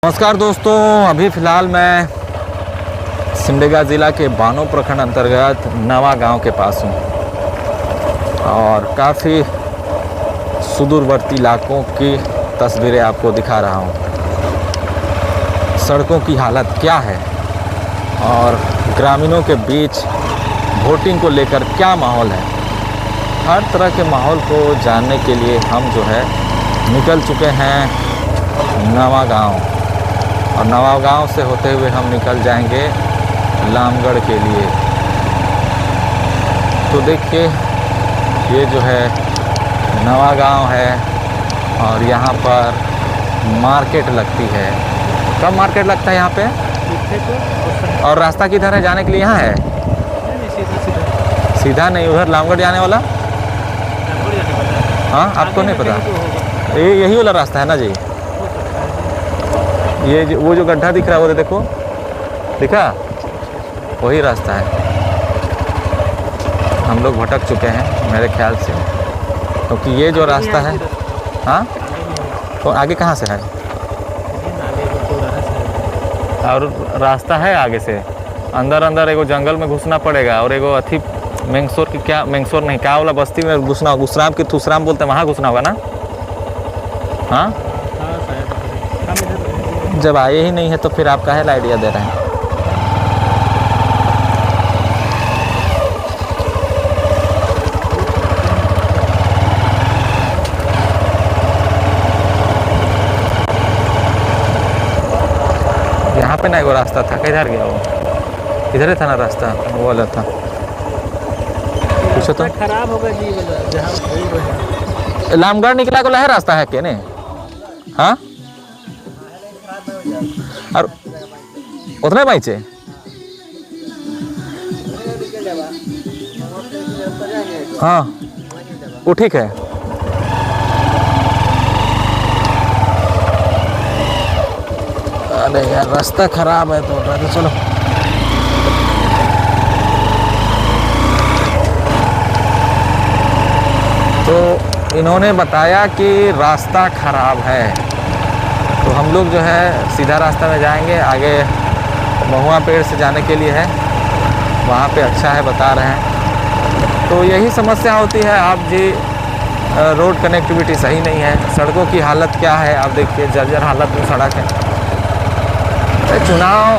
नमस्कार दोस्तों, अभी फ़िलहाल मैं सिमडेगा ज़िला के बानो प्रखंड अंतर्गत नवा गांव के पास हूं और काफ़ी सुदूरवर्ती इलाकों की तस्वीरें आपको दिखा रहा हूं। सड़कों की हालत क्या है और ग्रामीणों के बीच वोटिंग को लेकर क्या माहौल है, हर तरह के माहौल को जानने के लिए हम जो है निकल चुके हैं नवा गांव। और नवा गांव से होते हुए हम निकल जाएंगे लामगढ़ के लिए। तो देखिए, ये जो है नवा गांव है और यहाँ पर मार्केट लगती है। कब मार्केट लगता है यहाँ पे? और रास्ता किधर है जाने के लिए? यहाँ है सीधा नहीं, उधर लामगढ़ जाने वाला। हाँ, आपको नहीं पता? यही वाला रास्ता है ना जी। ये वो जो गड्ढा दिख रहा है वो देखो, दिखा? वही रास्ता है। हम लोग भटक चुके हैं मेरे ख्याल से, क्योंकि ये जो रास्ता है, हाँ, तो आगे कहाँ से है? और रास्ता है आगे से अंदर अंदर एगो जंगल में घुसना पड़ेगा और एगो अथी मेंगसोर की, क्या मेंगसोर नहीं, क्या वाला बस्ती में घुसना, गुसराम की थुसराम बोलते हैं, वहाँ घुसना होगा ना। हाँ, जब आए ही नहीं है तो फिर आप काहे ला आइडिया दे रहे हैं? यहाँ पे ना एगो रास्ता था, किधर गया वो? इधर ही था ना रास्ता, वो वाला था। पूछो तो। खराब होगा जी, जहाँ लामगढ़ निकला को है रास्ता है क्या? नहीं, हाँ, और उतने बाइचे हाँ, वो ठीक है। अरे यार, रास्ता खराब है तो चलो। तो इन्होंने बताया कि रास्ता खराब है, तो हम लोग जो है सीधा रास्ता में जाएंगे। आगे महुआ पेड़ से जाने के लिए है, वहाँ पे अच्छा है बता रहे हैं। तो यही समस्या होती है आप जी, रोड कनेक्टिविटी सही नहीं है। सड़कों की हालत क्या है आप देखिए, जर्जर हालत में सड़क है। चुनाव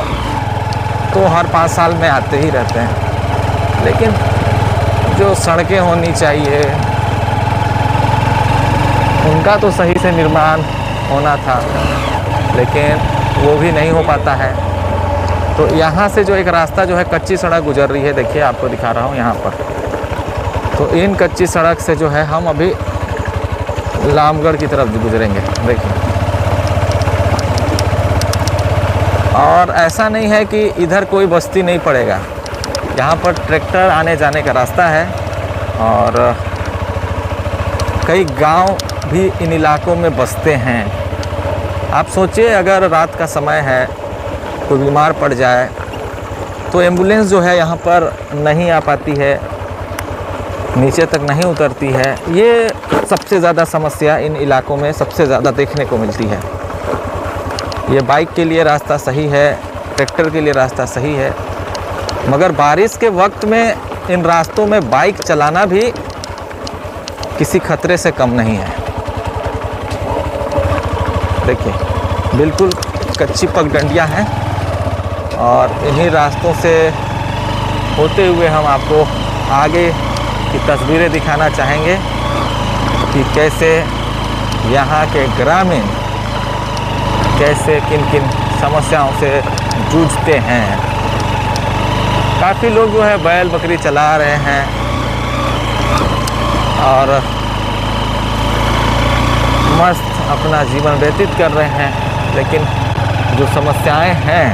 तो हर 5 साल में आते ही रहते हैं, लेकिन जो सड़कें होनी चाहिए उनका तो सही से निर्माण होना था, लेकिन वो भी नहीं हो पाता है। तो यहाँ से जो एक रास्ता जो है कच्ची सड़क गुजर रही है, देखिए आपको दिखा रहा हूँ यहाँ पर। तो इन कच्ची सड़क से जो है हम अभी लामगढ़ की तरफ गुजरेंगे, देखिए। और ऐसा नहीं है कि इधर कोई बस्ती नहीं पड़ेगा, यहाँ पर ट्रैक्टर आने जाने का रास्ता है और कई गांव भी इन इलाकों में बसते हैं। आप सोचिए, अगर रात का समय है, कोई बीमार पड़ जाए तो एम्बुलेंस जो है यहाँ पर नहीं आ पाती है, नीचे तक नहीं उतरती है। ये सबसे ज़्यादा समस्या इन इलाकों में सबसे ज़्यादा देखने को मिलती है। ये बाइक के लिए रास्ता सही है, ट्रैक्टर के लिए रास्ता सही है, मगर बारिश के वक्त में इन रास्तों में बाइक चलाना भी किसी खतरे से कम नहीं है। देखिए, बिल्कुल कच्ची पगडंडियाँ हैं और इन्हीं रास्तों से होते हुए हम आपको आगे की तस्वीरें दिखाना चाहेंगे कि कैसे यहाँ के ग्रामीण कैसे किन किन समस्याओं से जूझते हैं। काफ़ी लोग जो है बैल बकरी चला रहे हैं और मस्त अपना जीवन व्यतीत कर रहे हैं, लेकिन जो समस्याएं हैं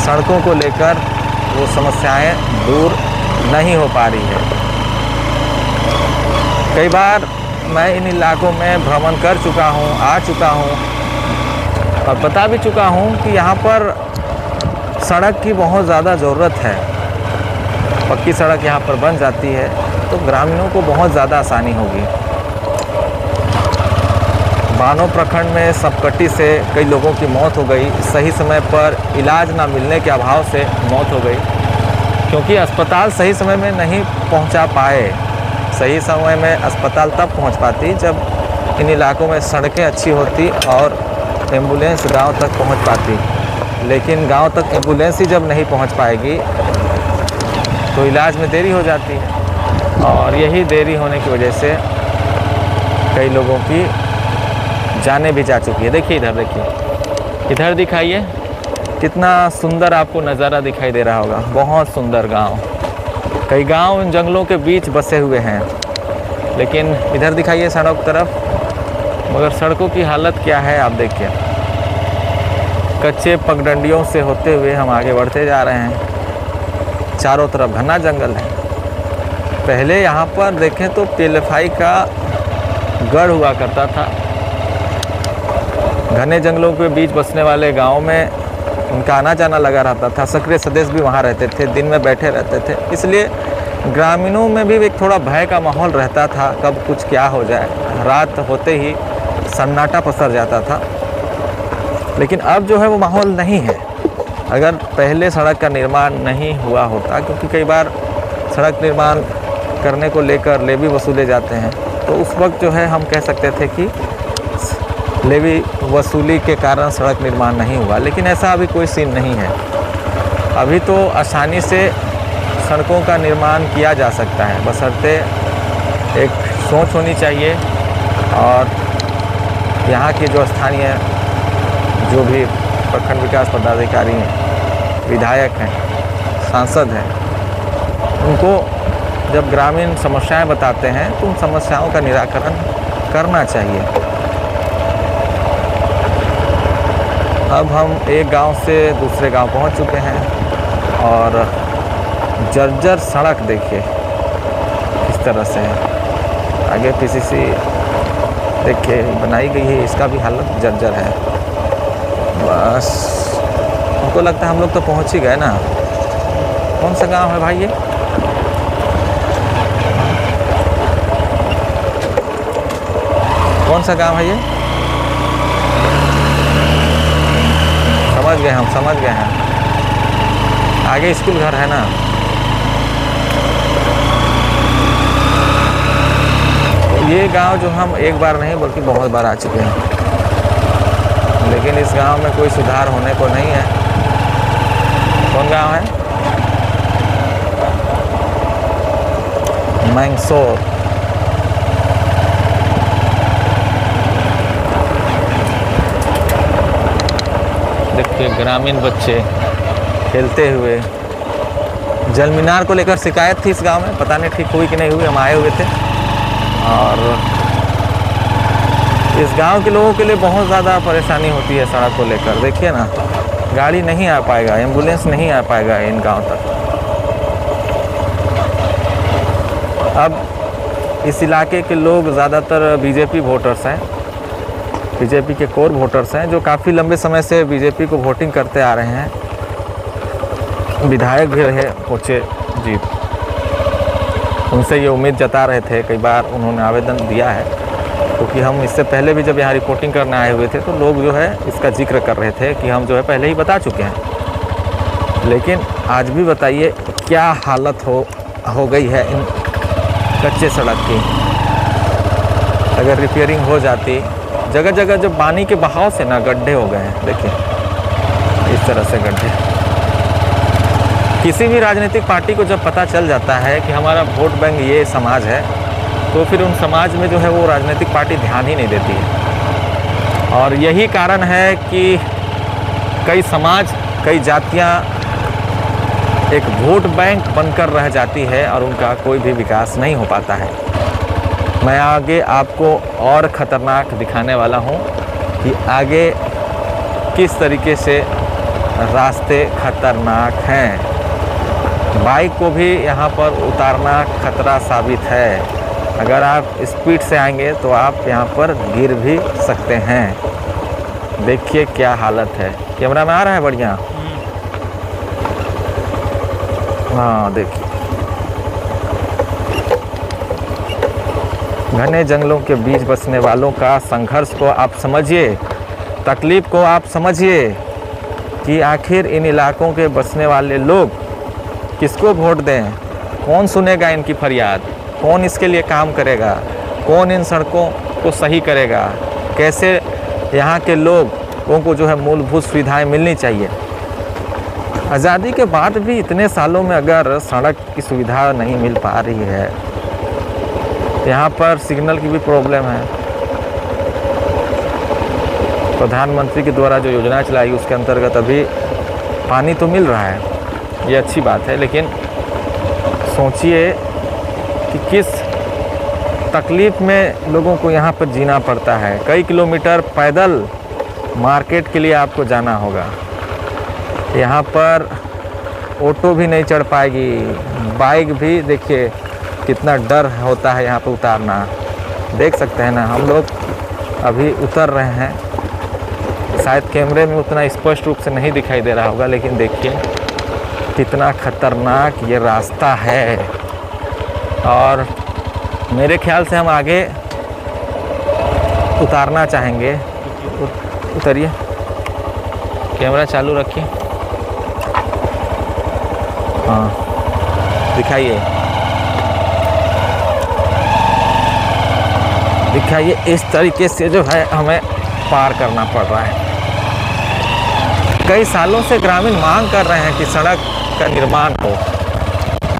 सड़कों को लेकर, वो समस्याएं दूर नहीं हो पा रही है। कई बार मैं इन इलाकों में भ्रमण कर चुका हूँ, आ चुका हूँ और बता भी चुका हूँ कि यहाँ पर सड़क की बहुत ज़्यादा ज़रूरत है। पक्की सड़क यहाँ पर बन जाती है तो ग्रामीणों को बहुत ज़्यादा आसानी होगी। बानो प्रखंड में सपकटी से कई लोगों की मौत हो गई। सही समय पर इलाज ना मिलने के अभाव से मौत हो गई, क्योंकि अस्पताल सही समय में नहीं पहुंचा पाए। सही समय में अस्पताल तब पहुंच पाती जब इन इलाकों में सड़कें अच्छी होती और एम्बुलेंस गांव तक पहुंच पाती। लेकिन गांव तक एम्बुलेंस ही जब नहीं पहुंच पाएगी तो इलाज में देरी हो जाती है, और यही देरी होने की वजह से कई लोगों की जानें भी जा चुकी है। देखिए इधर, देखिए इधर दिखाइए, कितना सुंदर आपको नज़ारा दिखाई दे रहा होगा। बहुत सुंदर गांव, कई गांव इन जंगलों के बीच बसे हुए हैं। लेकिन इधर दिखाइए सड़क तरफ, मगर सड़कों की हालत क्या है आप देखिए। कच्चे पगडंडियों से होते हुए हम आगे बढ़ते जा रहे हैं। चारों तरफ घना जंगल है। पहले यहाँ पर देखें तो पीएलएफआई का गढ़ हुआ करता था। घने जंगलों के बीच बसने वाले गांव में उनका आना जाना लगा रहता था। सक्रिय सदस्य भी वहाँ रहते थे, दिन में बैठे रहते थे, इसलिए ग्रामीणों में भी एक थोड़ा भय का माहौल रहता था, कब कुछ क्या हो जाए। रात होते ही सन्नाटा पसर जाता था। लेकिन अब जो है वो माहौल नहीं है। अगर पहले सड़क का निर्माण नहीं हुआ होता, क्योंकि कई बार सड़क निर्माण करने को लेकर लेवी वसूले जाते हैं, तो उस वक्त जो है हम कह सकते थे कि लेवी वसूली के कारण सड़क निर्माण नहीं हुआ। लेकिन ऐसा अभी कोई सीन नहीं है। अभी तो आसानी से सड़कों का निर्माण किया जा सकता है, बशर्ते एक सोच होनी चाहिए। और यहाँ के जो स्थानीय जो भी प्रखंड विकास पदाधिकारी हैं, विधायक हैं, सांसद हैं, उनको जब ग्रामीण समस्याएं बताते हैं तो उन समस्याओं का निराकरण करना चाहिए। अब हम एक गांव से दूसरे गांव पहुंच चुके हैं और जर्जर सड़क देखिए किस तरह से है। आगे पीसीसी देखिए बनाई गई है, इसका भी हालत जर्जर है। बस हमको लगता है हम लोग तो पहुंच ही गए ना। कौन सा गांव है भाई ये? कौन सा गांव है ये? समझ गए, हम समझ गए हैं। आगे स्कूल घर है ना। ये गांव जो हम एक बार नहीं बल्कि बहुत बार आ चुके हैं, लेकिन इस गांव में कोई सुधार होने को नहीं है। कौन गांव है? मैंगसोर। देखिए ग्रामीण बच्चे खेलते हुए। जल मीनार को लेकर शिकायत थी इस गांव में, पता नहीं ठीक हुई कि नहीं हुई। हम आए हुए थे और इस गांव के लोगों के लिए बहुत ज़्यादा परेशानी होती है सड़क को लेकर। देखिए ना, गाड़ी नहीं आ पाएगा, एम्बुलेंस नहीं आ पाएगा इन गांव तक। अब इस इलाके के लोग ज़्यादातर बीजेपी वोटर्स हैं, बीजेपी के कोर वोटर्स हैं, जो काफ़ी लंबे समय से बीजेपी को वोटिंग करते आ रहे हैं। विधायक भी रहे पहुँचे जी, उनसे ये उम्मीद जता रहे थे। कई बार उन्होंने आवेदन दिया है, क्योंकि हम इससे पहले भी जब यहाँ रिपोर्टिंग करने आए हुए थे तो लोग जो है इसका जिक्र कर रहे थे कि हम जो है पहले ही बता चुके हैं। लेकिन आज भी बताइए क्या हालत हो गई है इन कच्चे सड़क की। अगर रिपेयरिंग हो जाती, जगह जगह जो पानी के बहाव से ना गड्ढे हो गए हैं। देखिए इस तरह से गड्ढे। किसी भी राजनीतिक पार्टी को जब पता चल जाता है कि हमारा वोट बैंक ये समाज है, तो फिर उन समाज में जो है वो राजनीतिक पार्टी ध्यान ही नहीं देती है। और यही कारण है कि कई समाज, कई जातियां एक वोट बैंक बनकर रह जाती है और उनका कोई भी विकास नहीं हो पाता है। मैं आगे आपको और ख़तरनाक दिखाने वाला हूं कि आगे किस तरीके से रास्ते खतरनाक हैं। बाइक को भी यहाँ पर उतारना खतरा साबित है। अगर आप स्पीड से आएंगे तो आप यहाँ पर गिर भी सकते हैं। देखिए क्या हालत है। कैमरा में आ रहा है बढ़िया? हाँ देखिए घने जंगलों के बीच बसने वालों का संघर्ष को आप समझिए, तकलीफ़ को आप समझिए कि आखिर इन इलाकों के बसने वाले लोग किसको वोट दें, कौन सुनेगा इनकी फरियाद, कौन इसके लिए काम करेगा, कौन इन सड़कों को सही करेगा, कैसे यहाँ के लोगों को जो है मूलभूत सुविधाएं मिलनी चाहिए। आज़ादी के बाद भी इतने सालों में अगर सड़क की सुविधा नहीं मिल पा रही है, यहाँ पर सिग्नल की भी प्रॉब्लम है। प्रधानमंत्री के द्वारा जो योजना चलाई उसके अंतर्गत अभी पानी तो मिल रहा है, ये अच्छी बात है, लेकिन सोचिए कि किस तकलीफ़ में लोगों को यहाँ पर जीना पड़ता है। कई किलोमीटर पैदल मार्केट के लिए आपको जाना होगा। यहाँ पर ऑटो भी नहीं चढ़ पाएगी, बाइक भी देखिए कितना डर होता है यहाँ पर उतारना। देख सकते हैं ना, हम लोग अभी उतर रहे हैं। शायद कैमरे में उतना स्पष्ट रूप से नहीं दिखाई दे रहा होगा, लेकिन देखिए कितना खतरनाक ये रास्ता है। और मेरे ख्याल से हम आगे उतारना चाहेंगे। उतरिए, कैमरा चालू रखिए। हाँ, दिखाइए दिखाइए। इस तरीके से जो है हमें पार करना पड़ रहा है। कई सालों से ग्रामीण मांग कर रहे हैं कि सड़क का निर्माण हो।